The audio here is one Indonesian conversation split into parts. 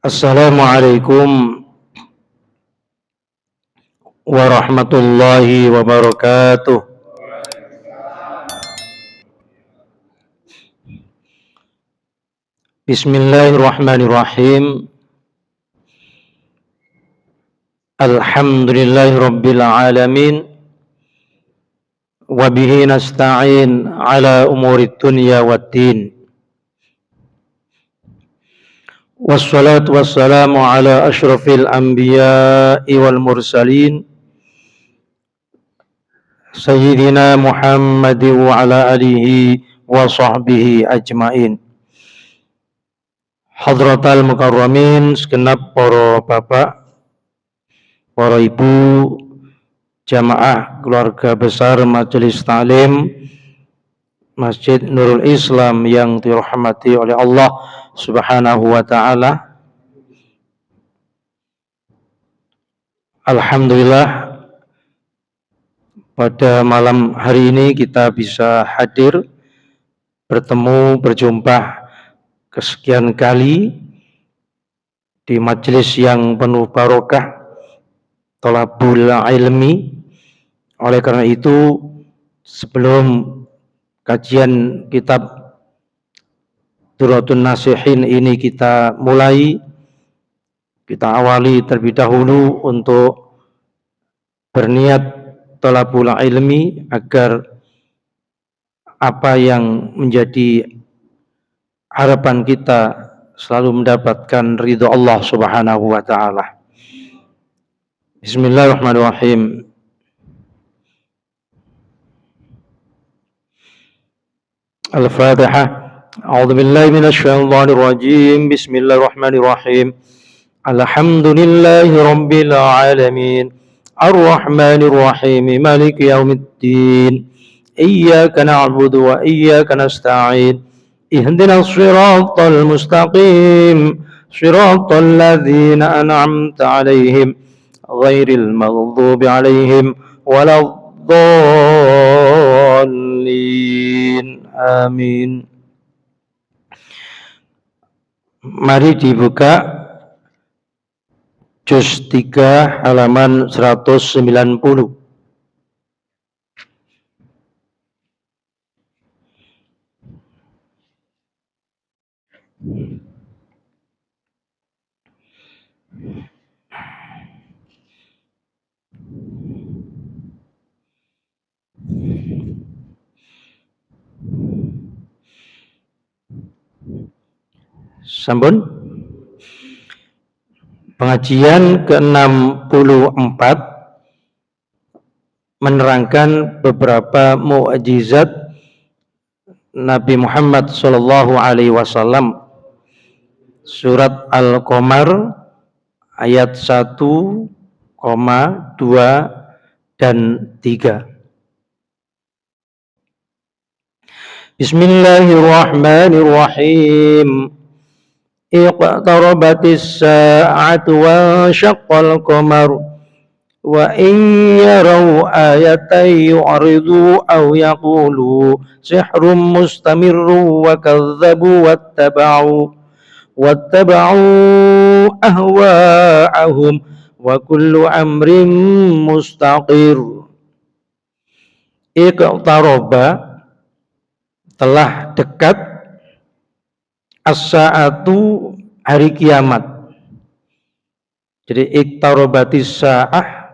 Assalamualaikum warahmatullahi wabarakatuh. Bismillahirrahmanirrahim. Alhamdulillahirabbil alamin. Wa bihi nasta'in ala umurid dunya waddin. Wassalatu wassalamu ala asyrafil anbiya'i wal mursalin Sayyidina Muhammad wa ala alihi wa sahbihi ajmain. Hadratal mukarramin, segenap para bapak, para ibu, jamaah keluarga besar Majelis Ta'lim Masjid Nurul Islam yang dirahmati oleh Allah Subhanahu wa ta'ala. Alhamdulillah, pada malam hari ini kita bisa hadir, bertemu, berjumpa kesekian kali di majelis yang penuh barokah, thalabul ilmi. Oleh karena itu, sebelum kajian kitab Durratun Nasihin ini kita mulai, kita awali terlebih dahulu untuk berniat thalabul ilmi agar apa yang menjadi harapan kita selalu mendapatkan ridho Allah Subhanahu wa ta'ala. Bismillahirrahmanirrahim. Al-Fatihah. A'udzu billahi minasy syaithanir rajim. Bismillahirrahmanirrahim. Alhamdulillahi rabbil alamin. Ar-Rahmanir Rahim. Maliki yaumiddin. Iyyaka na'budu wa iyyaka nasta'in. Ihdinas siratal mustaqim. Siratal ladzina an'amta 'alaihim ghairil maghdubi 'alaihim waladdallin. Amin. Mari dibuka juz 3 halaman 190. Sampun? Pengajian ke-64 menerangkan beberapa mukjizat Nabi Muhammad sallallahu alaihi wasallam. Surat Al-Qamar ayat 1, 2 dan 3. Bismillahirrahmanirrahim. Iqtarabatis sa'atu wa syaqqal qamar wa in yaraw ayatan yu'ridu aw yaqulu sihrun mustamirru wa kadzabu wattaba'u ahwa'ahum wa kullu amrin mustaqir. Iqtaraba, telah dekat, as-sa'atu, hari kiamat. Jadi iqtarabatis sa'ah,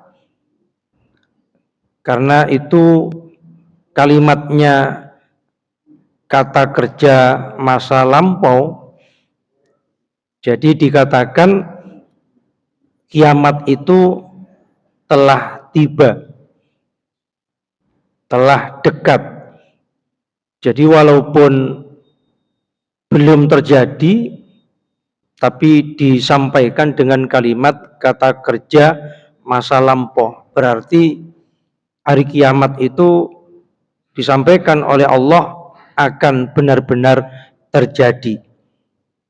karena itu kalimatnya kata kerja masa lampau, jadi dikatakan kiamat itu telah tiba, telah dekat. Jadi walaupun belum terjadi, tapi disampaikan dengan kalimat kata kerja masa lampau. Berarti hari kiamat itu disampaikan oleh Allah akan benar-benar terjadi.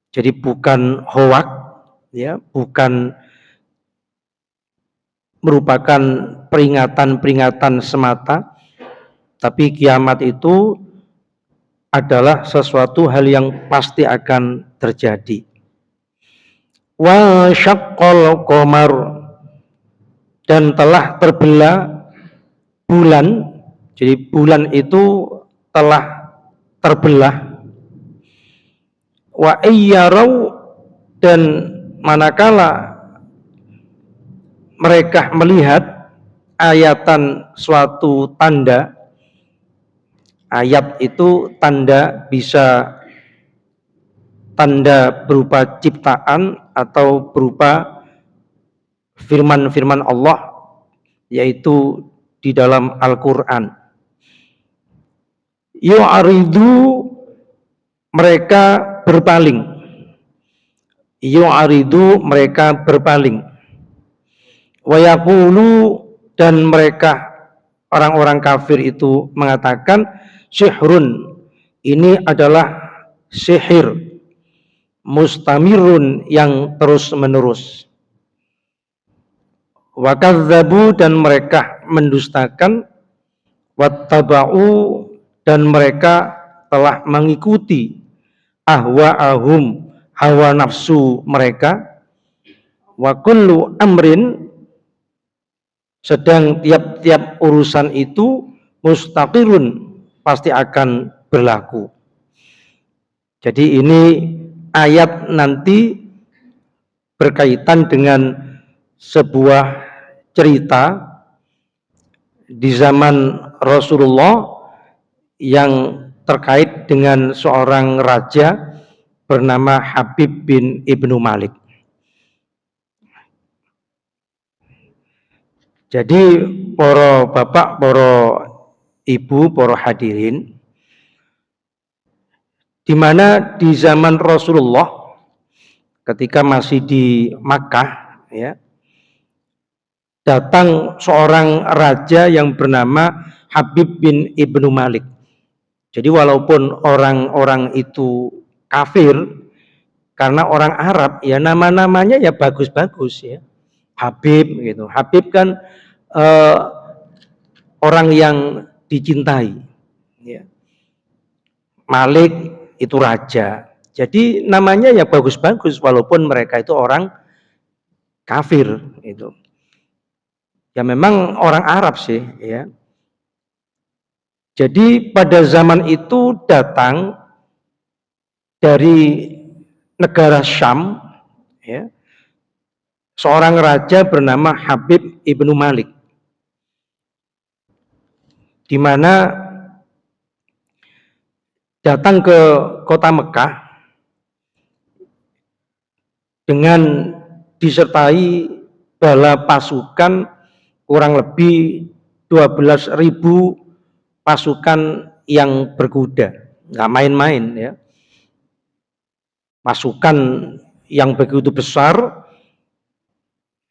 Jadi bukan hoak, ya, bukan merupakan peringatan-peringatan semata, tapi kiamat itu adalah sesuatu hal yang pasti akan terjadi. wa syaqqal qamar, dan telah terbelah bulan. Jadi bulan itu telah terbelah. Wa iyyarau, dan manakala mereka melihat ayatan suatu tanda. Ayat itu tanda, bisa tanda berupa ciptaan atau berupa firman-firman Allah, yaitu di dalam Al-Quran. Yu'aridu, mereka berpaling. Yu'aridu, mereka berpaling. Wa yaqulu, dan mereka orang-orang kafir itu mengatakan, sihrun, ini adalah sihir, mustamirun, yang terus menerus. Wa kadzabu, dan mereka mendustakan. Wattaba'u, dan mereka telah mengikuti ahwa'ahum, hawa nafsu mereka. Wa kullu amrin, sedang tiap-tiap urusan itu mustaqirun, pasti akan berlaku. Jadi ini ayat nanti berkaitan dengan sebuah cerita di zaman Rasulullah yang terkait dengan seorang raja bernama Habib bin Ibnu Malik. Jadi para bapak, para ibu, para hadirin, di mana di zaman Rasulullah ketika masih di Makkah, ya, datang seorang raja yang bernama Habib bin Ibnu Malik. Jadi walaupun orang-orang itu kafir, karena orang Arab ya nama-namanya ya bagus-bagus ya. Habib gitu. Habib kan orang yang dicintai. Ya. Malik itu raja. Jadi namanya ya bagus-bagus walaupun mereka itu orang kafir itu. Ya memang orang Arab sih ya. Jadi pada zaman itu datang dari negara Syam, ya, seorang raja bernama Habib Ibnu Malik, di mana datang ke kota Mekah dengan disertai bala pasukan kurang lebih 12.000 pasukan yang berkuda, nggak main-main ya. Pasukan yang begitu besar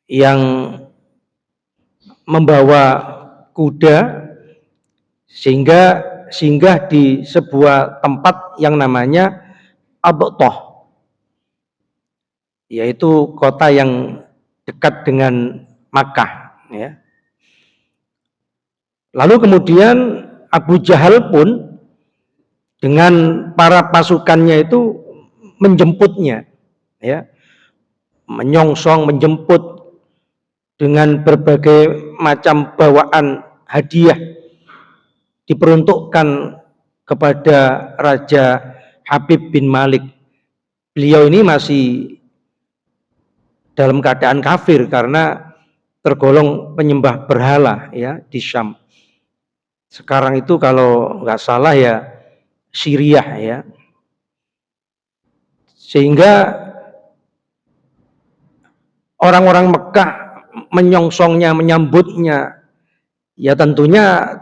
yang membawa kuda sehingga singgah di sebuah tempat yang namanya Abtoh, yaitu kota yang dekat dengan Makkah ya. Lalu kemudian Abu Jahal pun dengan para pasukannya itu menjemputnya, ya, menyongsong, menjemput dengan berbagai macam bawaan hadiah diperuntukkan kepada Raja Habib bin Malik. Beliau ini masih dalam keadaan kafir karena tergolong penyembah berhala ya di Syam. Sekarang itu kalau nggak salah ya Syriah ya. Sehingga orang-orang Mekah menyongsongnya, menyambutnya, ya tentunya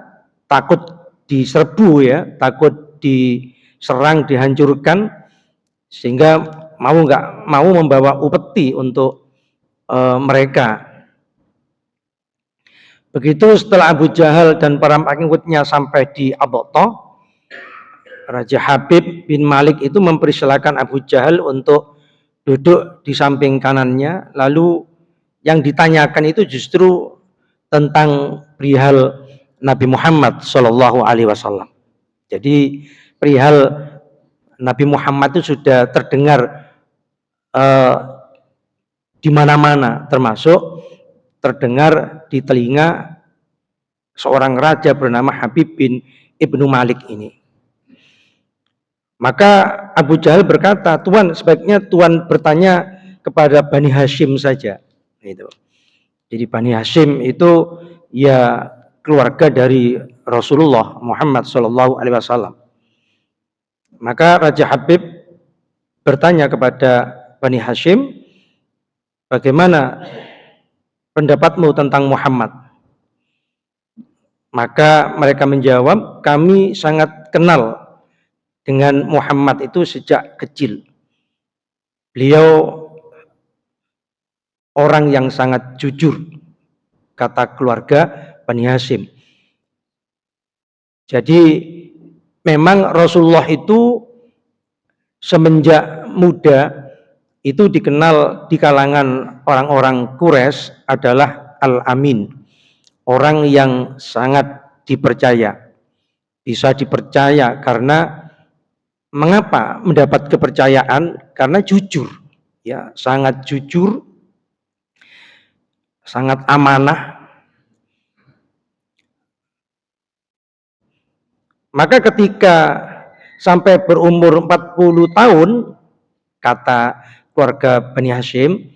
takut diserbu ya, takut diserang, dihancurkan, sehingga nggak mau membawa upeti untuk mereka. Begitu setelah Abu Jahal dan para pengikutnya sampai di Abtoh, Raja Habib bin Malik itu mempersilakan Abu Jahal untuk duduk di samping kanannya. Lalu yang ditanyakan itu justru tentang perihal Nabi Muhammad SAW. Jadi perihal Nabi Muhammad itu sudah terdengar di mana-mana, termasuk terdengar di telinga seorang raja bernama Habib bin Ibnu Malik ini. Maka Abu Jahal berkata, Tuan, sebaiknya Tuan bertanya kepada Bani Hashim saja. Itu. Jadi Bani Hashim itu ya keluarga dari Rasulullah Muhammad SAW. Maka Raja Habib bertanya kepada Bani Hashim, bagaimana pendapatmu tentang Muhammad? Maka mereka menjawab, kami sangat kenal dengan Muhammad itu sejak kecil. Beliau orang yang sangat jujur, kata keluarga Bani Hashim. Jadi memang Rasulullah itu semenjak muda itu dikenal di kalangan orang-orang Quraisy adalah Al-Amin, orang yang sangat dipercaya. Bisa dipercaya karena mengapa mendapat kepercayaan? Karena jujur, ya, sangat jujur, sangat amanah. Maka ketika sampai berumur 40 tahun, kata keluarga Bani Hashim,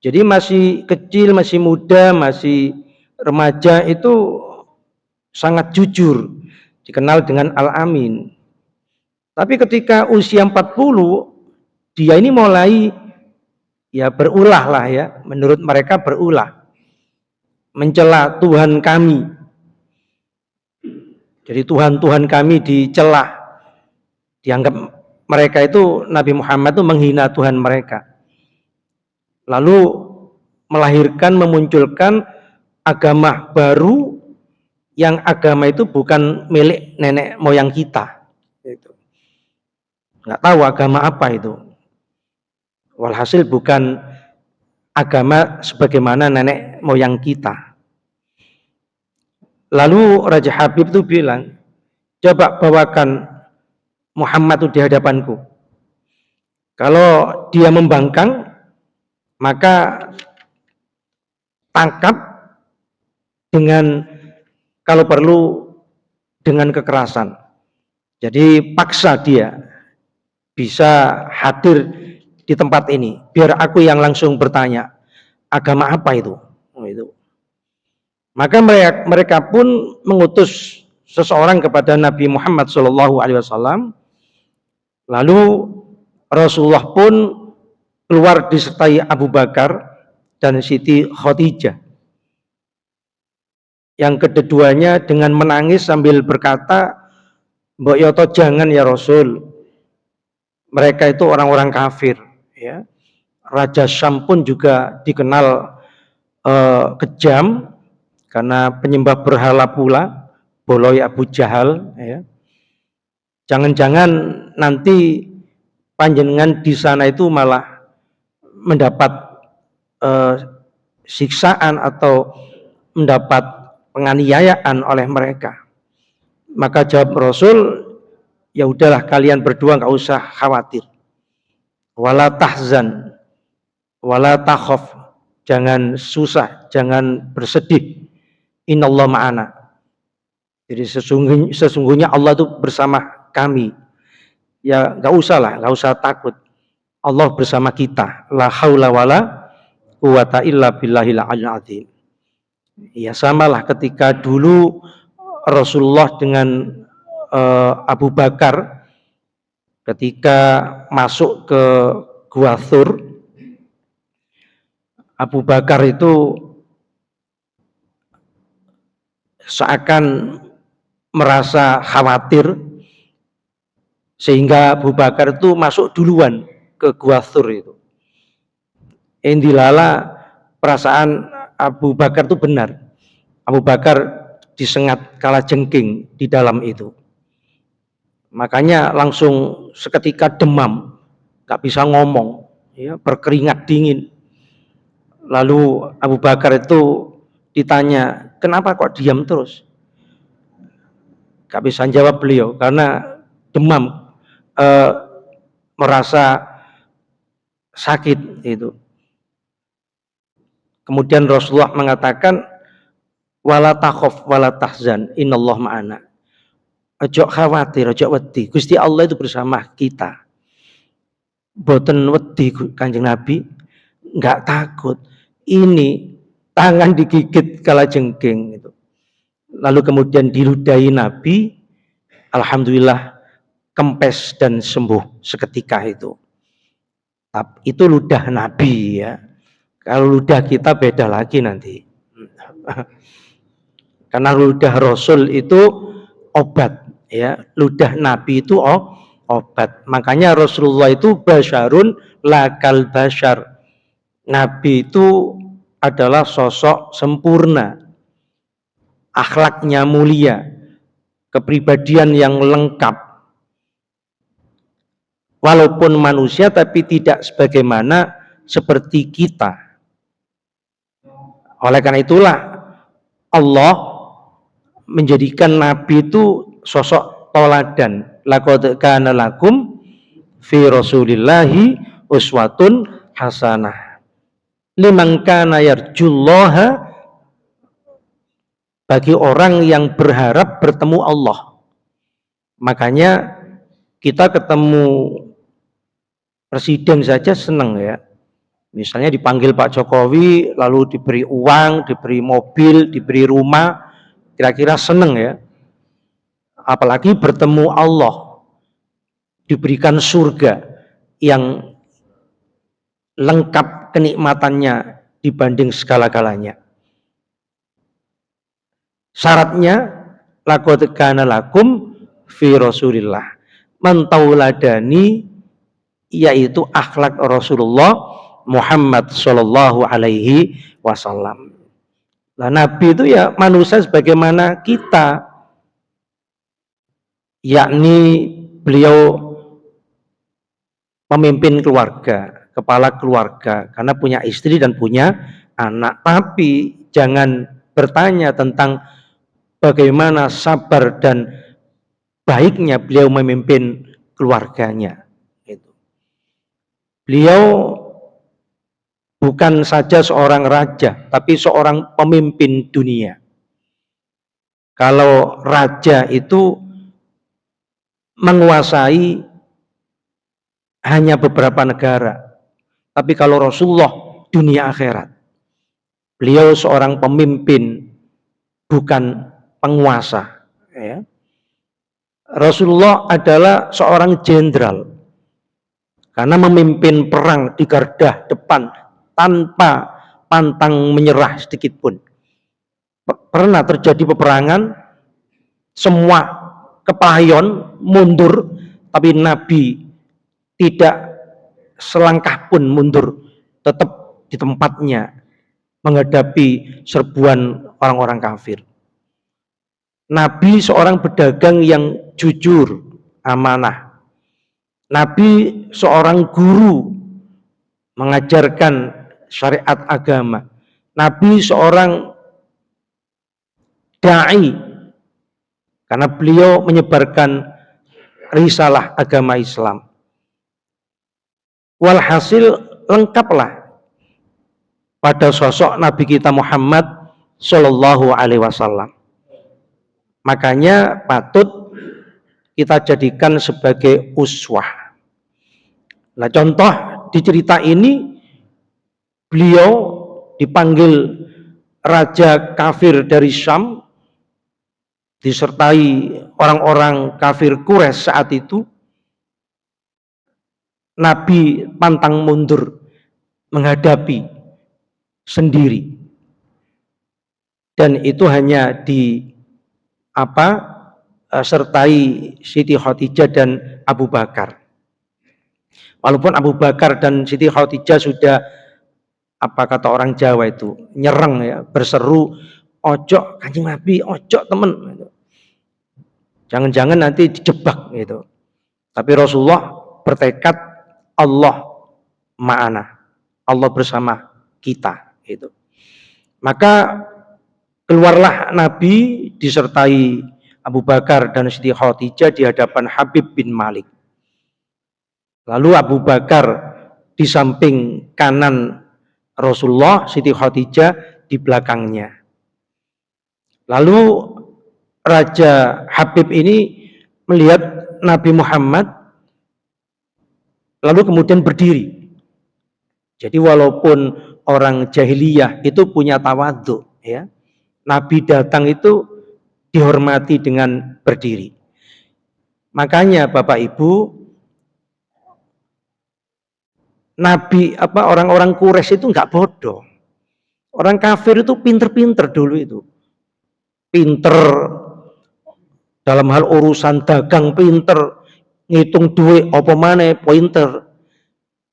jadi masih kecil, masih muda, masih remaja, itu sangat jujur, dikenal dengan Al-Amin. Tapi ketika usia 40, dia ini mulai ya berulah lah ya, menurut mereka berulah, mencela Tuhan kami. Jadi Tuhan kami dicela, dianggap mereka itu, Nabi Muhammad itu menghina Tuhan mereka. Lalu melahirkan, memunculkan agama baru, yang agama itu bukan milik nenek moyang kita. Nggak tahu agama apa itu. Walhasil bukan agama sebagaimana nenek moyang kita. Lalu Raja Habib itu bilang, coba bawakan Muhammad itu di hadapanku. Kalau dia membangkang, maka tangkap dengan, kalau perlu dengan kekerasan. Jadi paksa dia bisa hadir di tempat ini, biar aku yang langsung bertanya, agama apa itu? Itu. Maka mereka pun mengutus seseorang kepada Nabi Muhammad SAW. Lalu Rasulullah pun keluar disertai Abu Bakar dan Siti Khadijah. Yang keduanya dengan menangis sambil berkata, Mbok Yoto, jangan ya Rasul. Mereka itu orang-orang kafir. Ya. Raja Syam pun juga dikenal kejam karena penyembah berhala pula, boloi Abu Jahal. Ya. Jangan-jangan nanti panjenengan di sana itu malah mendapat siksaan atau mendapat penganiayaan oleh mereka. Maka jawab Rasul, ya udahlah kalian berdua nggak usah khawatir. Wala tahzan, wala takhaf, jangan susah, jangan bersedih. Innallaha ma'ana. Jadi sesungguhnya Allah itu bersama kami. Ya nggak usah lah, nggak usah takut. Allah bersama kita. La haula wala quwata illa billahil aliyyil azim. Ya samalah ketika dulu Rasulullah dengan Abu Bakar ketika masuk ke Gua Thur, Abu Bakar itu seakan merasa khawatir sehingga Abu Bakar itu masuk duluan ke Gua Thur itu. Indilala perasaan Abu Bakar itu benar. Abu Bakar disengat kalajengking di dalam itu. Makanya langsung seketika demam, gak bisa ngomong, ya, berkeringat dingin. Lalu Abu Bakar itu ditanya, kenapa kok diam terus? Gak bisa jawab beliau karena demam, merasa sakit itu. Kemudian Rasulullah mengatakan, wala takhaf wala tahzan innallaha ma'ana. Ojo khawatir, ojo wedi. Gusti Allah itu bersama kita. Boten wedi Kanjeng Nabi, enggak takut. Ini tangan digigit kalajengking itu. Lalu kemudian diludahi Nabi, alhamdulillah kempes dan sembuh seketika itu. Itu ludah Nabi ya. Kalau ludah kita beda lagi nanti. Karena ludah Rasul itu obat ya. Ludah Nabi itu obat. Makanya Rasulullah itu basyarun lakal basyar. Nabi itu adalah sosok sempurna. Akhlaknya mulia. Kepribadian yang lengkap. Walaupun manusia tapi tidak sebagaimana seperti kita. Oleh karena itulah Allah menjadikan Nabi itu sosok toladan. Laqad kana lakum fi Rasulillahi uswatun hasanah. Liman kana yarjullaha, bagi orang yang berharap bertemu Allah. Makanya kita ketemu presiden saja senang ya. Misalnya dipanggil Pak Jokowi, lalu diberi uang, diberi mobil, diberi rumah, kira-kira senang ya. Apalagi bertemu Allah, diberikan surga yang lengkap kenikmatannya dibanding segala-galanya. Syaratnya, laqad kana lakum fi Rasulillah, mentauladani, yaitu akhlak Rasulullah Muhammad Shallallahu Alaihi Wasallam. Nah, Nabi itu ya manusia sebagaimana kita, yakni beliau pemimpin keluarga, kepala keluarga, karena punya istri dan punya anak. Tapi jangan bertanya tentang bagaimana sabar dan baiknya beliau memimpin keluarganya. Beliau bukan saja seorang raja, tapi seorang pemimpin dunia. Kalau raja itu menguasai hanya beberapa negara, tapi kalau Rasulullah dunia akhirat. Beliau seorang pemimpin, bukan penguasa. Ya. Rasulullah adalah seorang jenderal, karena memimpin perang di garda depan tanpa pantang menyerah sedikit pun. Pernah terjadi peperangan, semua kepayon mundur, tapi Nabi tidak selangkah pun mundur, tetap di tempatnya menghadapi serbuan orang-orang kafir. Nabi seorang pedagang yang jujur, amanah. Nabi seorang guru, mengajarkan syariat agama. Nabi seorang da'i, karena beliau menyebarkan risalah agama Islam. Walhasil lengkaplah pada sosok Nabi kita Muhammad Shallallahu Alaihi Wasallam. Makanya patut kita jadikan sebagai uswah. Nah, contoh di cerita ini, beliau dipanggil raja kafir dari Syam, disertai orang-orang kafir Quraisy saat itu. Nabi pantang mundur menghadapi sendiri, dan itu hanya sertai Siti Khadijah dan Abu Bakar. Walaupun Abu Bakar dan Siti Khadijah sudah, apa kata orang Jawa itu, nyereng ya, berseru, ojo Kanjeng Nabi, ojo temen, jangan-jangan nanti dijebak gitu. Tapi Rasulullah bertekad, Allah ma'ana, Allah bersama kita gitu. Maka keluarlah Nabi disertai Abu Bakar dan Siti Khadijah di hadapan Habib bin Malik. Lalu Abu Bakar di samping kanan Rasulullah, Siti Khadijah di belakangnya. Lalu Raja Habib ini melihat Nabi Muhammad, lalu kemudian berdiri. Jadi walaupun orang jahiliyah itu punya tawadhu, ya, Nabi datang itu dihormati dengan berdiri. Makanya Bapak Ibu, Nabi orang-orang Quraisy itu nggak bodoh. Orang kafir itu pinter-pinter dulu itu. Pinter dalam hal urusan dagang, pinter ngitung duit apa maneh pinter.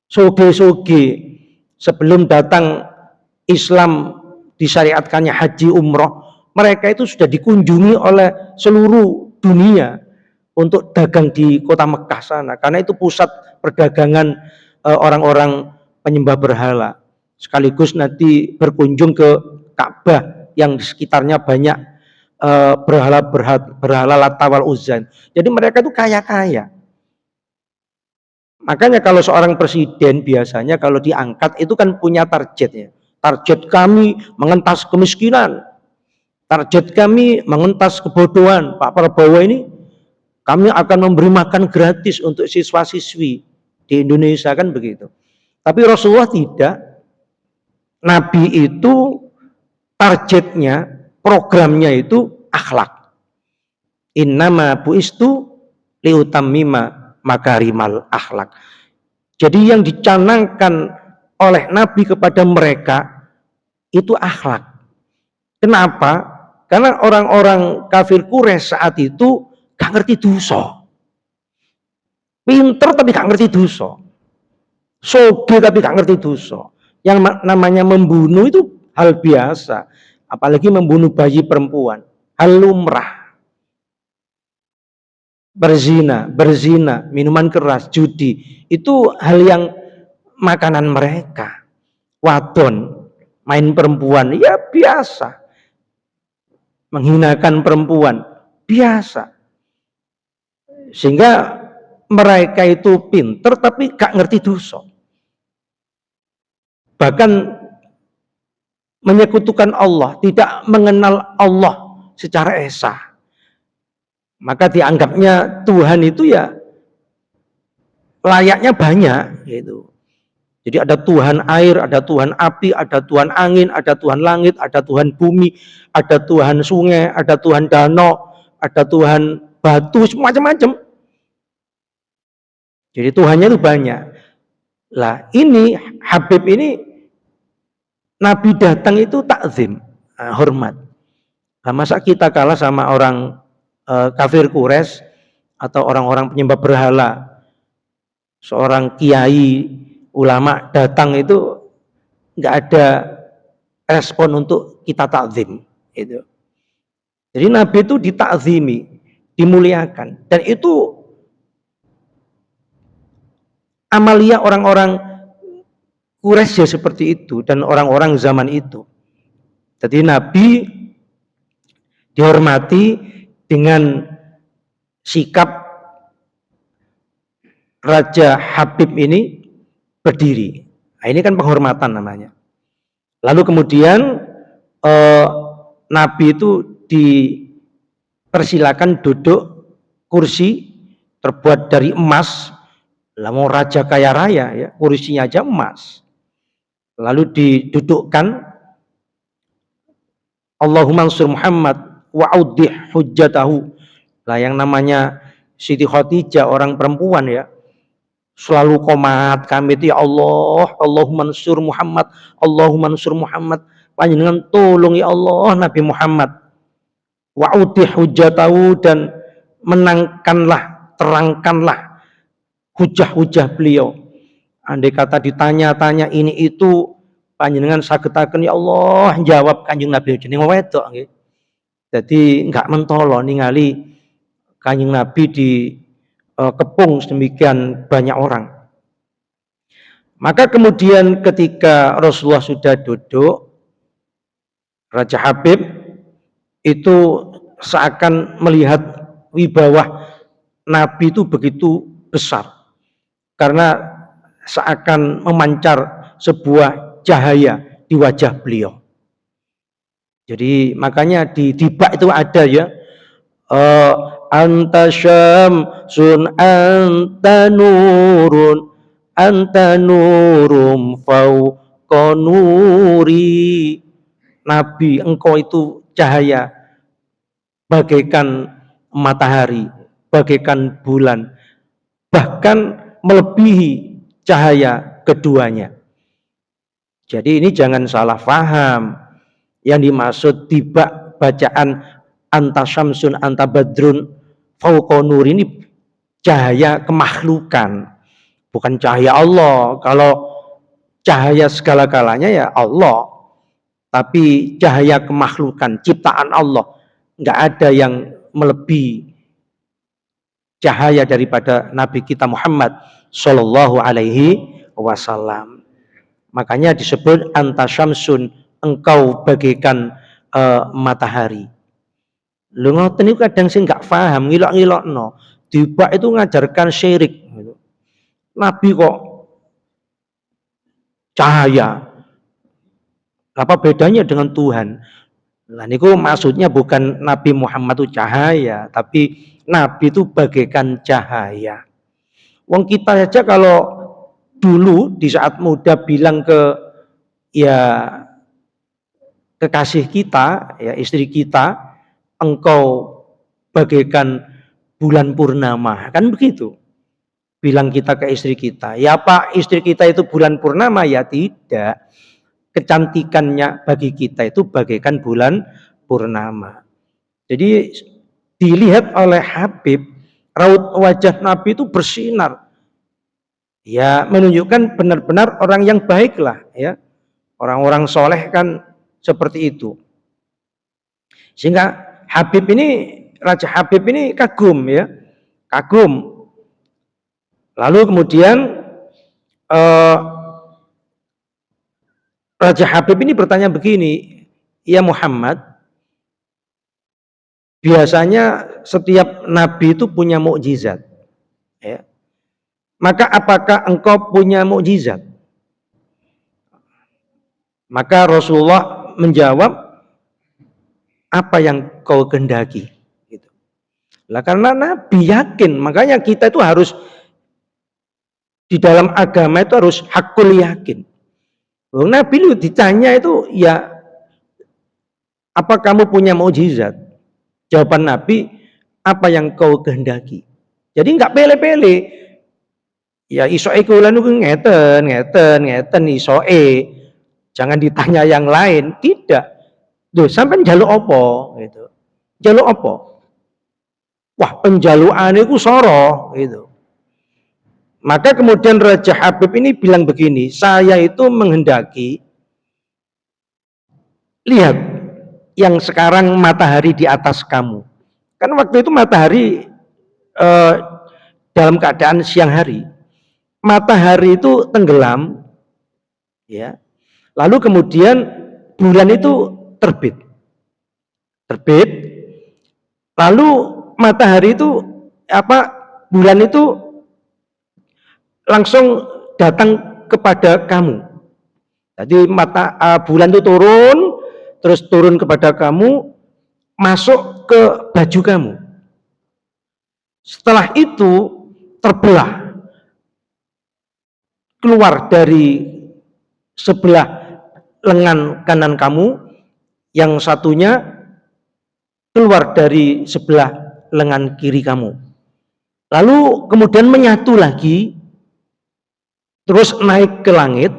Soge-soge sebelum datang Islam disyariatkannya haji umroh, mereka itu sudah dikunjungi oleh seluruh dunia untuk dagang di kota Mekah sana, karena itu pusat perdagangan orang-orang penyembah berhala. Sekaligus nanti berkunjung ke Ka'bah yang di sekitarnya banyak berhala Lata wal Uzza. Jadi mereka itu kaya-kaya. Makanya kalau seorang presiden biasanya kalau diangkat itu kan punya targetnya. Target kami mengentas kemiskinan. Target kami mengentas kebodohan. Pak Prabowo ini kami akan memberi makan gratis untuk siswa-siswi di Indonesia, kan begitu. Tapi Rasulullah tidak. Nabi itu targetnya, programnya itu akhlak. Innama buistu liutammima makarimal akhlak. Jadi yang dicanangkan oleh Nabi kepada mereka itu akhlak. Kenapa? Karena orang-orang kafir Quraisy saat itu gak ngerti dosa. Pinter tapi gak ngerti dosa. Soge tapi gak ngerti dosa. Yang namanya membunuh itu hal biasa. Apalagi membunuh bayi perempuan. Hal lumrah. Berzina, minuman keras, judi, itu hal yang makanan mereka. Wadon, main perempuan, ya biasa. Menghinakan perempuan, biasa. Sehingga mereka itu pinter tapi gak ngerti dosa. Bahkan menyekutukan Allah, tidak mengenal Allah secara esa. Maka dianggapnya Tuhan itu ya layaknya banyak gitu. Jadi ada Tuhan air, ada Tuhan api, ada Tuhan angin, ada Tuhan langit, ada Tuhan bumi, ada Tuhan sungai, ada Tuhan danau, ada Tuhan batu, macam-macam. Jadi Tuhannya itu banyak. Lah ini Habib ini Nabi datang itu takzim, hormat. Nah, masa kita kalah sama orang kafir Quraisy atau orang-orang penyembah berhala? Seorang kiai ulama datang itu nggak ada respon untuk kita takzim itu. Jadi Nabi itu ditakzimi, dimuliakan, dan itu amalia orang-orang Quraisy ya seperti itu, dan orang-orang zaman itu. Jadi Nabi dihormati dengan sikap Raja Habib ini berdiri. Nah, ini kan penghormatan namanya. Lalu kemudian Nabi itu dipersilakan duduk kursi terbuat dari emas. Lah mau raja kaya raya ya, kursinya aja emas. Lalu didudukkan, Allahumma ansur Muhammad wa'udih hujjatahu. Lah yang namanya Siti Khadijah orang perempuan ya, selalu komat kami itu, ya Allah, Allahumma ansur Muhammad, Allahumma ansur Muhammad, panjenengan tolong ya Allah Nabi Muhammad, wa'udih hujjatahu, dan menangkanlah, terangkanlah hujah-hujah beliau. Andai kata ditanya-tanya ini itu, panjenengan sagetaken ya Allah jawab Kanjeng Nabi jeneng wedok nggih. Jadi enggak mentolo ningali Kanjeng Nabi di kepung sedemikian banyak orang. Maka kemudian ketika Rasulullah sudah duduk, Raja Habib itu seakan melihat wibawah Nabi itu begitu besar, karena seakan memancar sebuah cahaya di wajah beliau. Jadi makanya di bak itu ada ya, anta syamsun anta nurum fauqa nuri. Nabi, engkau itu cahaya bagaikan matahari, bagaikan bulan, bahkan melebihi cahaya keduanya. Jadi ini jangan salah paham. Yang dimaksud tiba bacaan anta syamsun anta badrun fauqa nur ini cahaya kemakhlukan, bukan cahaya Allah. Kalau cahaya segala-galanya ya Allah, tapi cahaya kemakhlukan, ciptaan Allah, nggak ada yang melebihi cahaya daripada Nabi kita Muhammad Shallallahu Alaihi Wasallam. Makanya disebut anta syamsun, engkau bagaikan matahari. Lu ngoten niku kadang sing nggak paham, ngilok-ngilokno. Tiba itu ngajarkan syirik. Nabi kok cahaya. Apa bedanya dengan Tuhan? Nah, niku maksudnya bukan Nabi Muhammad itu cahaya, tapi Nabi itu bagaikan cahaya. Wong kita saja kalau dulu di saat muda bilang ke ya kekasih kita, ya istri kita, engkau bagaikan bulan purnama, kan begitu. Bilang kita ke istri kita. Ya Pak, istri kita itu bulan purnama? Ya tidak. Kecantikannya bagi kita itu bagaikan bulan purnama. Jadi dilihat oleh Habib, raut wajah Nabi itu bersinar. Ya menunjukkan benar-benar orang yang baik lah ya. Orang-orang soleh kan seperti itu. Sehingga Habib ini, Raja Habib ini kagum ya. Kagum. Lalu kemudian Raja Habib ini bertanya begini, ya Muhammad, biasanya setiap nabi itu punya mukjizat. Ya. Maka apakah engkau punya mukjizat? Maka Rasulullah menjawab, apa yang kau kehendaki? Gitu. Lah karena Nabi yakin, makanya kita itu harus di dalam agama itu harus hakul yakin. Nabi lu ditanya itu ya, apa kamu punya mukjizat? Jawaban Nabi, apa yang kau kehendaki? Jadi nggak pele-pele. Ya isoe kula niku ngeten isoe. Jangan ditanya yang lain, tidak. Duh, sampai njaluk apa gitu. Njaluk apa? Wah, penjalukane ku soro gitu. Maka kemudian Raja Habib ini bilang begini, saya itu menghendaki, lihat yang sekarang matahari di atas kamu. Kan waktu itu matahari dalam keadaan siang hari. Matahari itu tenggelam, ya. Lalu kemudian bulan itu terbit. Lalu matahari itu bulan itu langsung datang kepada kamu. Jadi bulan itu turun, terus turun kepada kamu, masuk ke baju kamu. Setelah itu terbelah, keluar dari sebelah lengan kanan kamu, yang satunya keluar dari sebelah lengan kiri kamu. Lalu kemudian menyatu lagi, terus naik ke langit.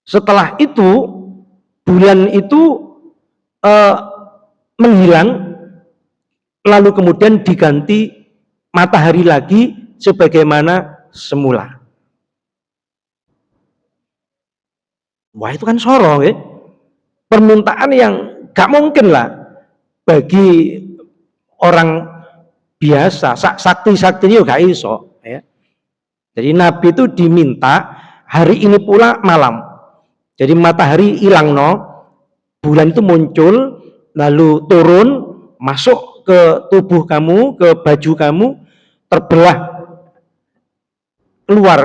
Setelah itu bulan itu menghilang, lalu kemudian diganti matahari lagi sebagaimana semula. Wah itu kan sorong ya, permintaan yang gak mungkin lah bagi orang biasa, sakti-sakti ini gak iso ya. Jadi Nabi itu diminta hari ini pula malam, jadi matahari hilang bulan itu muncul, lalu turun, masuk ke tubuh kamu, ke baju kamu, terbelah keluar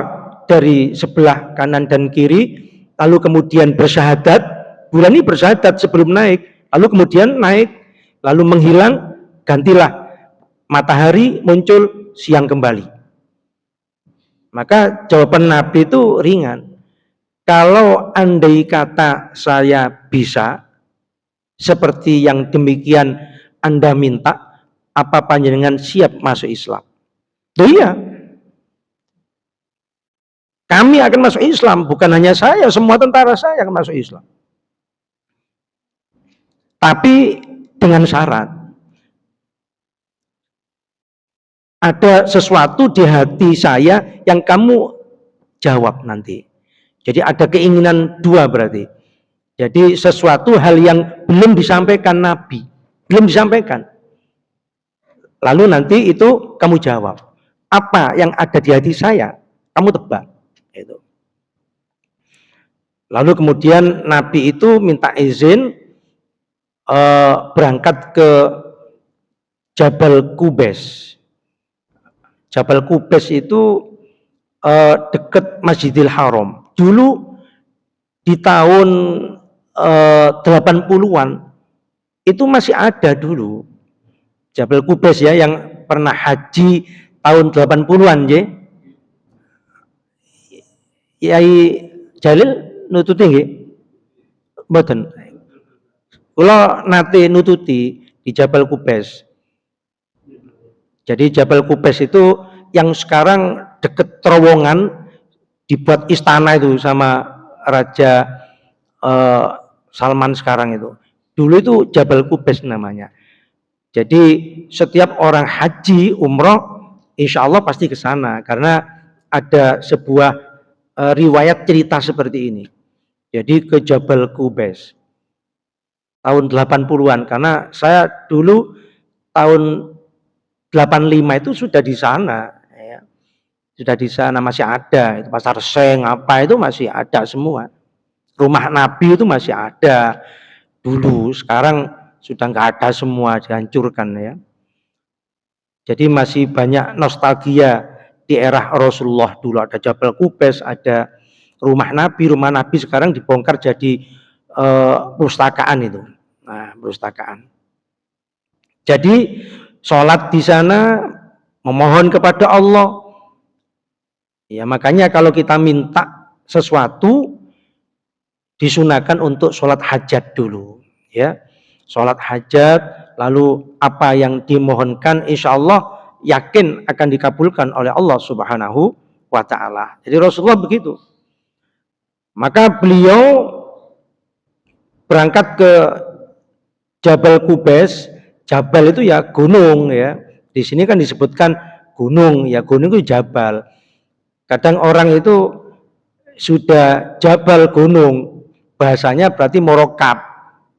dari sebelah kanan dan kiri, lalu kemudian bersyahadat, bulan ini bersyahadat sebelum naik, lalu kemudian naik, lalu menghilang, gantilah matahari muncul siang kembali. Maka jawaban Nabi itu ringan. Kalau andai kata saya bisa seperti yang demikian Anda minta, apa panjenengan siap masuk Islam? Iya, kami akan masuk Islam, bukan hanya saya, semua tentara saya akan masuk Islam. Tapi dengan syarat, ada sesuatu di hati saya yang kamu jawab nanti. Jadi ada keinginan dua berarti. Jadi sesuatu hal yang belum disampaikan Nabi, belum disampaikan. Lalu nanti itu kamu jawab. Apa yang ada di hati saya, kamu tebak. Itu. Lalu kemudian Nabi itu minta izin berangkat ke Jabal Qubais. Jabal Qubais itu dekat Masjidil Haram. Dulu di tahun 80-an itu masih ada dulu Jabal Qubais ya, yang pernah haji tahun 80-an ya. Yai Jalil nututi nggih? Mboten. Kula nate nututi di Jabal Qubais. Jadi Jabal Qubais itu yang sekarang deket terowongan, dibuat istana itu sama Raja Salman sekarang itu. Dulu itu Jabal Qubais namanya. Jadi setiap orang haji umroh, insya Allah pasti ke sana karena ada sebuah riwayat cerita seperti ini. Jadi ke Jabal Qubais tahun 80-an, karena saya dulu tahun 85 itu sudah di sana ya. Sudah di sana, masih ada itu pasar Seng apa itu masih ada semua. Rumah Nabi itu masih ada dulu, sekarang sudah nggak ada semua, dihancurkan ya. Jadi masih banyak nostalgia di era Rasulullah dulu, ada Jabal Qubais, ada rumah Nabi sekarang dibongkar jadi perpustakaan itu. Nah, perpustakaan. Jadi sholat di sana memohon kepada Allah. Ya, makanya kalau kita minta sesuatu disunahkan untuk sholat hajat dulu, ya. Sholat hajat, lalu apa yang dimohonkan insya Allah yakin akan dikabulkan oleh Allah Subhanahu wa Ta'ala. Jadi Rasulullah begitu. Maka beliau berangkat ke Jabal Qubais. Jabal itu ya gunung ya. Di sini kan disebutkan gunung, ya gunung itu jabal. Kadang orang itu sudah jabal gunung, bahasanya berarti morokab,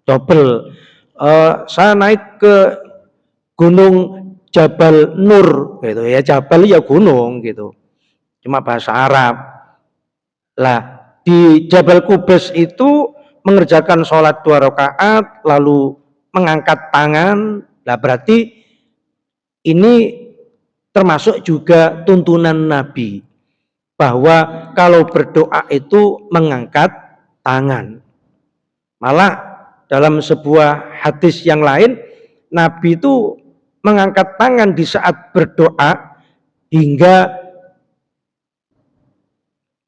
double. Saya naik ke gunung Jabal Nur gitu ya, jabal ya gunung gitu. Cuma bahasa Arab. Lah di Jabal Qubais itu mengerjakan sholat 2 rakaat lalu mengangkat tangan. Lah berarti ini termasuk juga tuntunan Nabi bahwa kalau berdoa itu mengangkat tangan. Malah dalam sebuah hadis yang lain, Nabi itu mengangkat tangan di saat berdoa hingga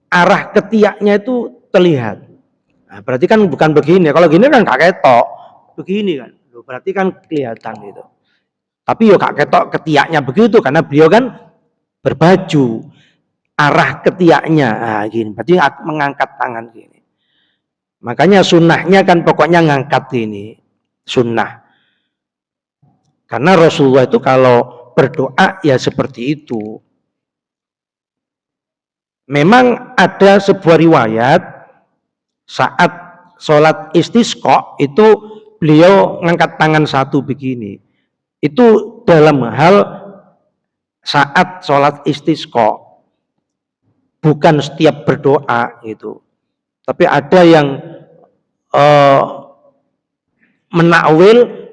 arah ketiaknya itu terlihat. Nah, berarti kan bukan begini. Kalau gini kan gak ketok, begini kan. Berarti kan kelihatan gitu. Tapi yo gak ketok ketiaknya begitu karena beliau kan berbaju, arah ketiaknya. Nah, gini. Berarti mengangkat tangan gini. Makanya sunnahnya kan pokoknya ngangkat ini, sunnah. Karena Rasulullah itu kalau berdoa ya seperti itu. Memang ada sebuah riwayat saat sholat istisqa itu beliau ngangkat tangan satu begini. Itu dalam hal saat sholat istisqa, bukan setiap berdoa itu. Tapi ada yang menakwil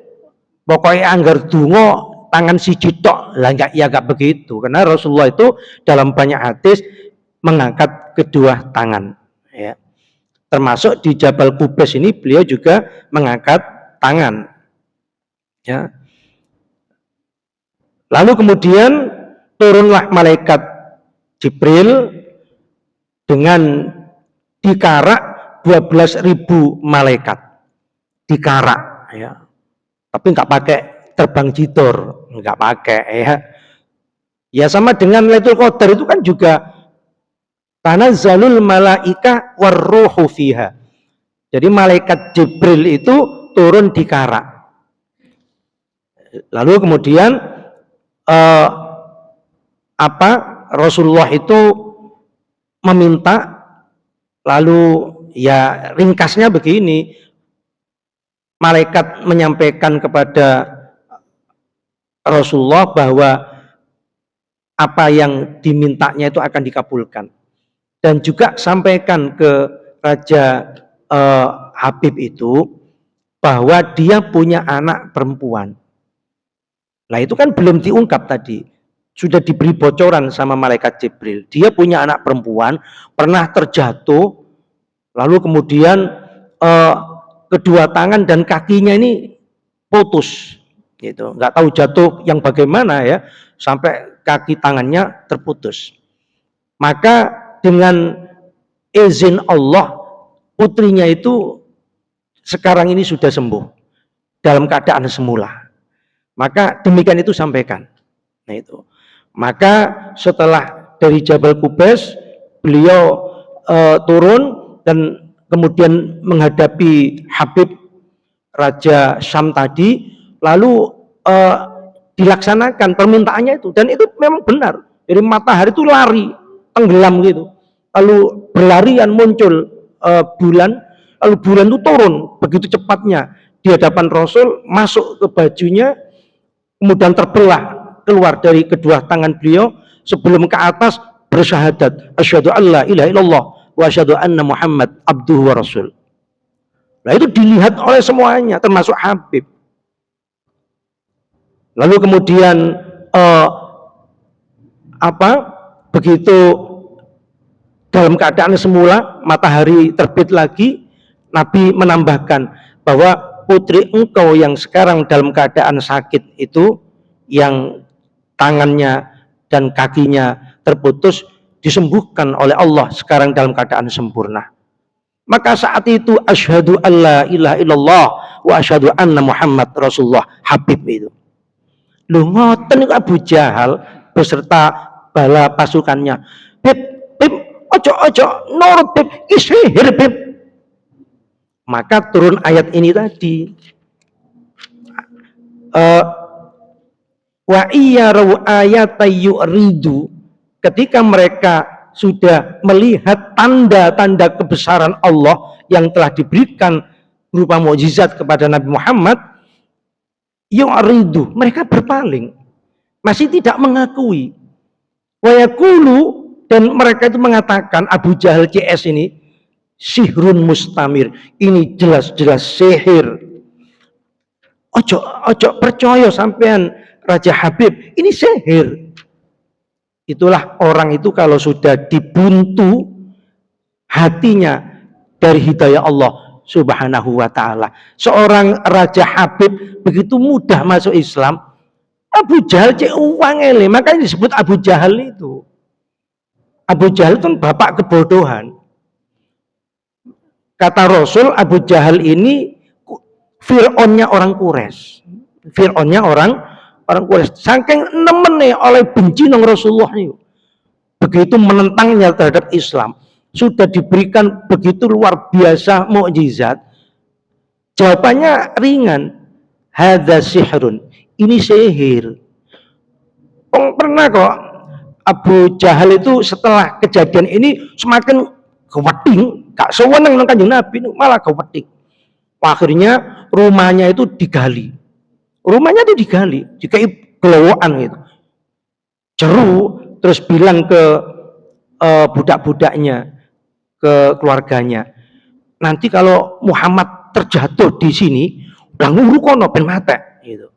pokoknya anggar dungo tangan siji tok. Lah enggak, ya enggak begitu. Karena Rasulullah itu dalam banyak hadis mengangkat kedua tangan ya. Termasuk di Jabal Qubais ini beliau juga mengangkat tangan. Ya. Lalu kemudian turunlah malaikat Jibril dengan dikarak 12.000 malaikat. Dikarak, ya. Tapi nggak pakai terbang jitor, nggak pakai, ya. Ya sama dengan Lailatul Qadar itu kan juga tanazzalul malaika warruhu fiha. Jadi malaikat Jibril itu turun di Kara. Lalu kemudian Rasulullah itu meminta, lalu ya ringkasnya begini, malaikat menyampaikan kepada Rasulullah bahwa apa yang dimintanya itu akan dikabulkan. Dan juga sampaikan ke Raja Habib itu bahwa dia punya anak perempuan. Nah itu kan belum diungkap tadi, sudah diberi bocoran sama malaikat Jibril. Dia punya anak perempuan, pernah terjatuh, lalu kemudian kedua tangan dan kakinya ini putus, gitu. Nggak tahu jatuh yang bagaimana ya, sampai kaki tangannya terputus. Maka dengan izin Allah, putrinya itu sekarang ini sudah sembuh dalam keadaan semula. Maka demikian itu sampaikan. Nah itu. Maka setelah dari Jabal Qubais beliau turun dan kemudian menghadapi Habib Raja Syam tadi, lalu dilaksanakan permintaannya itu, dan itu memang benar. Jadi matahari itu lari, tenggelam gitu, lalu berlarian muncul bulan, lalu bulan itu turun begitu cepatnya di hadapan Rasul, masuk ke bajunya, kemudian terbelah keluar dari kedua tangan beliau sebelum ke atas bersyahadat asyhadu alla ilaha illallah wa asyhadu anna Muhammad abduhu wa rasul. Nah itu dilihat oleh semuanya termasuk Habib. Lalu kemudian begitu dalam keadaan semula matahari terbit lagi, Nabi menambahkan bahwa putri engkau yang sekarang dalam keadaan sakit itu, yang tangannya dan kakinya terputus, disembuhkan oleh Allah sekarang dalam keadaan sempurna. Maka saat itu asyhadu alla ilaha illallah wa asyhadu anna Muhammad Rasulullah. Habib itu. Lu ngoten Abu Jahal beserta bala pasukannya. Bib, ojo nurut Bib, isihir Bib. Maka turun ayat ini tadi. Wa iyyaru ayatan yu'ridu, ketika mereka sudah melihat tanda-tanda kebesaran Allah yang telah diberikan berupa mukjizat kepada Nabi Muhammad, yu'ridu, mereka berpaling, masih tidak mengakui. Wa yaqulu, dan mereka itu mengatakan, Abu Jahal CS ini, sihrun mustamir, ini jelas-jelas sihir. Ojo percaya sampean Raja Habib, ini sihir. Itulah orang itu kalau sudah dibuntu hatinya dari hidayah Allah Subhanahu wa ta'ala. Seorang Raja Habib begitu mudah masuk Islam, Abu Jahal cek uang ele, makanya disebut Abu Jahal itu. Abu Jahal itu bapak kebodohan. Kata Rasul, Abu Jahal ini Fir'aunnya orang Quraisy. Fir'aunnya orang Quraisy. Saking nemene oleh benci nang Rasulullah itu, begitu menentangnya terhadap Islam, sudah diberikan begitu luar biasa mukjizat, jawabannya ringan, hadza sihrun, ini sihir. Pernah kok Abu Jahal itu setelah kejadian ini semakin geweding, gak sewenang nang Kanjeng Nabi, malah geweding. Akhirnya rumahnya itu digali. Rumahnya itu digali, dikai gelowokan gitu. Jeru, terus bilang ke budak-budaknya, ke keluarganya, nanti kalau Muhammad terjatuh di sini, udah nguru kono ben mate gitu.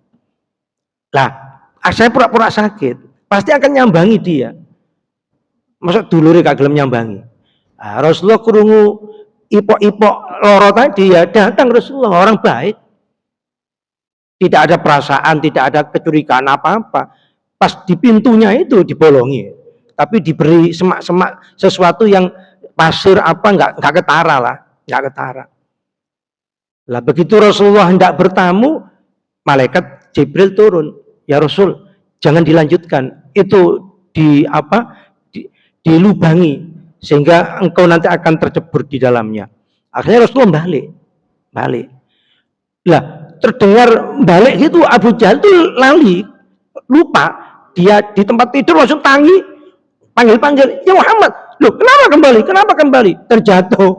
Lah, saya pura-pura sakit, pasti akan nyambangi dia. Masa dulure gak gelem nyambangi. Nah, Rasulullah krungu ipok-ipok loro tadi ya datang Rasulullah, orang baik. Tidak ada perasaan, tidak ada kecurigaan apa-apa. Pas di pintunya itu dibolongi. Tapi diberi semak-semak sesuatu yang pasir apa enggak ketara lah, enggak ketara. Lah begitu Rasulullah hendak bertamu, malaikat Jibril turun. Ya Rasul, jangan dilanjutkan. Itu dilubangi sehingga engkau nanti akan tercebur di dalamnya. Akhirnya Rasulullah balik. Lah terdengar balik gitu, Abu Jahal tuh lali, lupa, dia di tempat tidur langsung panggil, ya Muhammad, loh kenapa kembali, terjatuh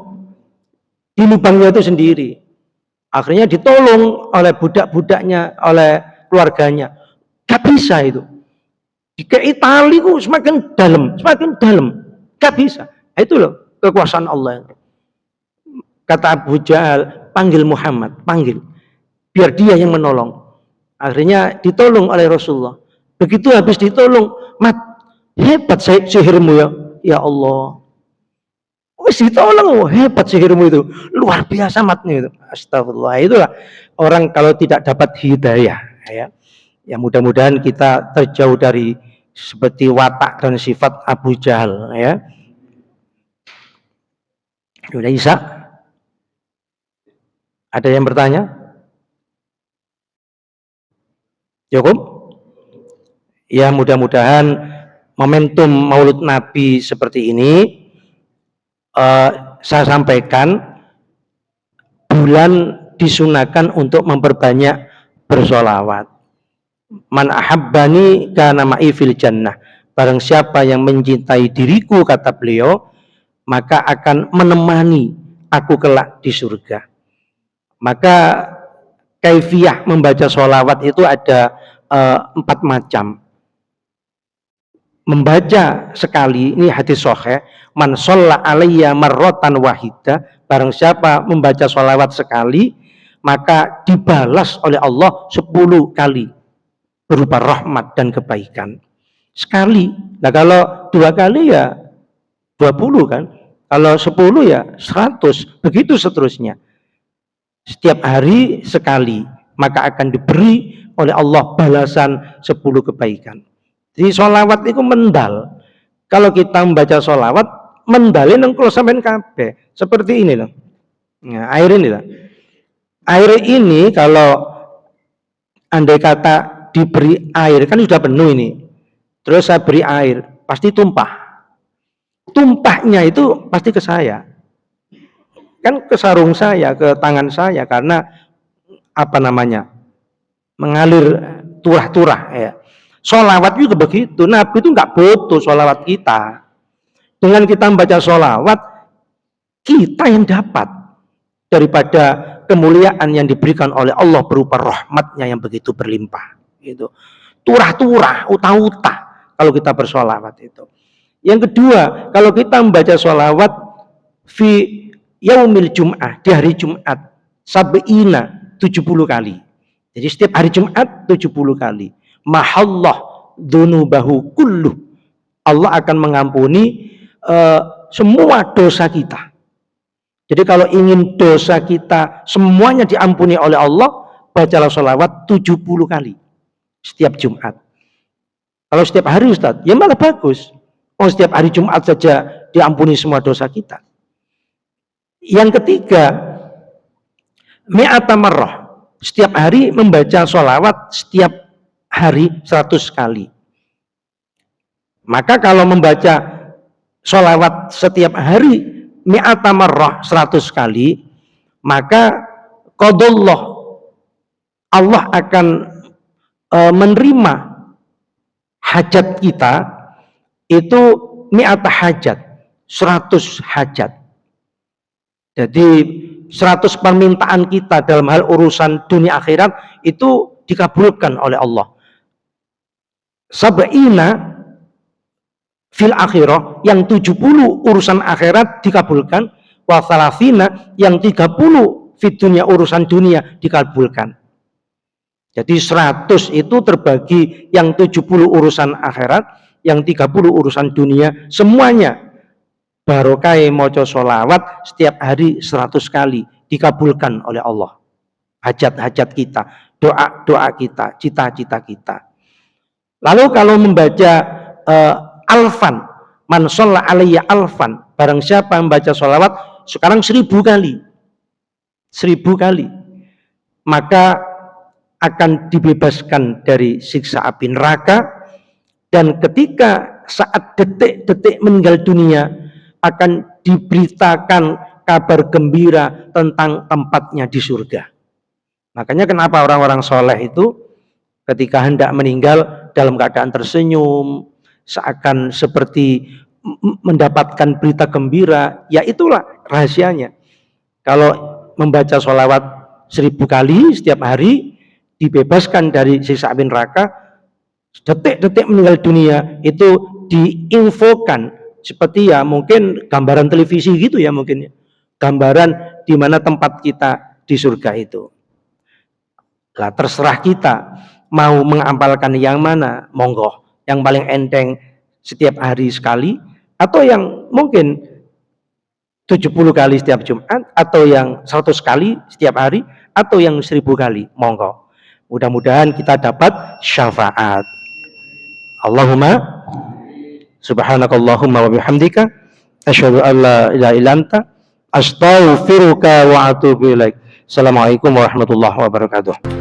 di lubangnya itu sendiri. Akhirnya ditolong oleh budak-budaknya, oleh keluarganya. Gak bisa itu, dikei tali ku semakin dalam, gak bisa. Itu loh kekuasaan Allah. Kata Abu Jahal, panggil Muhammad, panggil, biar dia yang menolong. Akhirnya ditolong oleh Rasulullah. Begitu habis ditolong, mat, hebat sihirmu ya Allah. Wis ditolong, hebat sihirmu itu, luar biasa matnya itu. Astagfirullah. Itulah orang kalau tidak dapat hidayah, ya mudah-mudahan kita terjauh dari seperti watak dan sifat Abu Jahal, ya. Sudah Isa? Ada yang bertanya? Cukup? Ya mudah-mudahan momentum Maulid Nabi seperti ini saya sampaikan, bulan disunahkan untuk memperbanyak bersolawat. Man ahabbani kana ma'i fil jannah. Barang siapa yang mencintai diriku, kata beliau, maka akan menemani aku kelak di surga. Maka kaifiyah membaca sholawat itu ada 4 macam. Membaca sekali, ini hadis sahih, man sholla alayya marratan wahida, barang siapa membaca sholawat sekali, maka dibalas oleh Allah 10 kali berupa rahmat dan kebaikan. Sekali. Nah kalau 2 kali ya 20 kan, kalau 10 ya 100, begitu seterusnya. Setiap hari sekali, maka akan diberi oleh Allah balasan 10 kebaikan. Jadi sholawat itu mendal. Kalau kita membaca sholawat, mendalin engkau sampean kabeh. Seperti ini loh. Nah, air ini loh. Air ini kalau andai kata diberi air, kan sudah penuh ini. Terus saya beri air, pasti tumpah. Tumpahnya itu pasti ke saya. Kan ke sarung saya, ke tangan saya, karena mengalir turah-turah ya. Sholawat juga begitu. Nabi itu nggak butuh sholawat kita. Dengan kita membaca sholawat, kita yang dapat daripada kemuliaan yang diberikan oleh Allah berupa rahmatnya yang begitu berlimpah. Gitu. Turah-turah, utah-utah kalau kita bersholawat itu. Yang kedua, kalau kita membaca sholawat fi yaumil jum'ah, di hari Jumat, sab'ina, 70 kali. Jadi setiap hari Jumat 70 kali. Mahallah dzunubahu kulluh. Allah akan mengampuni semua dosa kita. Jadi kalau ingin dosa kita semuanya diampuni oleh Allah, bacalah sholawat 70 kali setiap Jumat. Kalau setiap hari Ustaz, ya malah bagus. Oh, setiap hari Jumat saja diampuni semua dosa kita. Yang ketiga, mi'ata marrah. Setiap hari membaca sholawat setiap hari 100 kali. Maka kalau membaca sholawat setiap hari mi'ata marrah 100 kali, maka qadallah, Allah akan menerima hajat kita itu mi'ata hajat, 100 hajat. Jadi 100 permintaan kita dalam hal urusan dunia akhirat itu dikabulkan oleh Allah. Sab'ina fil akhirah, yang 70 urusan akhirat dikabulkan, wa salafina, yang 30 fit dunia, urusan dunia dikabulkan. Jadi 100 itu terbagi, yang 70 urusan akhirat, yang 30 urusan dunia, semuanya barokai moco sholawat setiap hari 100 kali dikabulkan oleh Allah. Hajat-hajat kita, doa-doa kita, cita-cita kita. Lalu kalau membaca alfan, man sholla alaiya alfan, barang siapa membaca sholawat sekarang 1000 kali, 1000 kali, maka akan dibebaskan dari siksa api neraka. Dan ketika saat detik-detik meninggal dunia akan diberitakan kabar gembira tentang tempatnya di surga. Makanya kenapa orang-orang soleh itu ketika hendak meninggal dalam keadaan tersenyum, seakan seperti mendapatkan berita gembira, ya itulah rahasianya. Kalau membaca sholawat 1000 kali setiap hari, dibebaskan dari siksa api neraka. Detik-detik meninggal dunia itu diinfokan seperti ya mungkin gambaran televisi gitu ya, mungkin gambaran di mana tempat kita di surga itu. Lah terserah kita mau mengamalkan yang mana, monggo. Yang paling enteng setiap hari sekali, atau yang mungkin 70 kali setiap Jumat, atau yang 100 kali setiap hari, atau yang 1000 kali, monggo. Mudah-mudahan kita dapat syafaat. Allahumma subhanakallahumma wa bihamdika asyhadu an la ilaha illa anta astaghfiruka wa atubu ilaik. Assalamualaikum warahmatullahi wabarakatuh.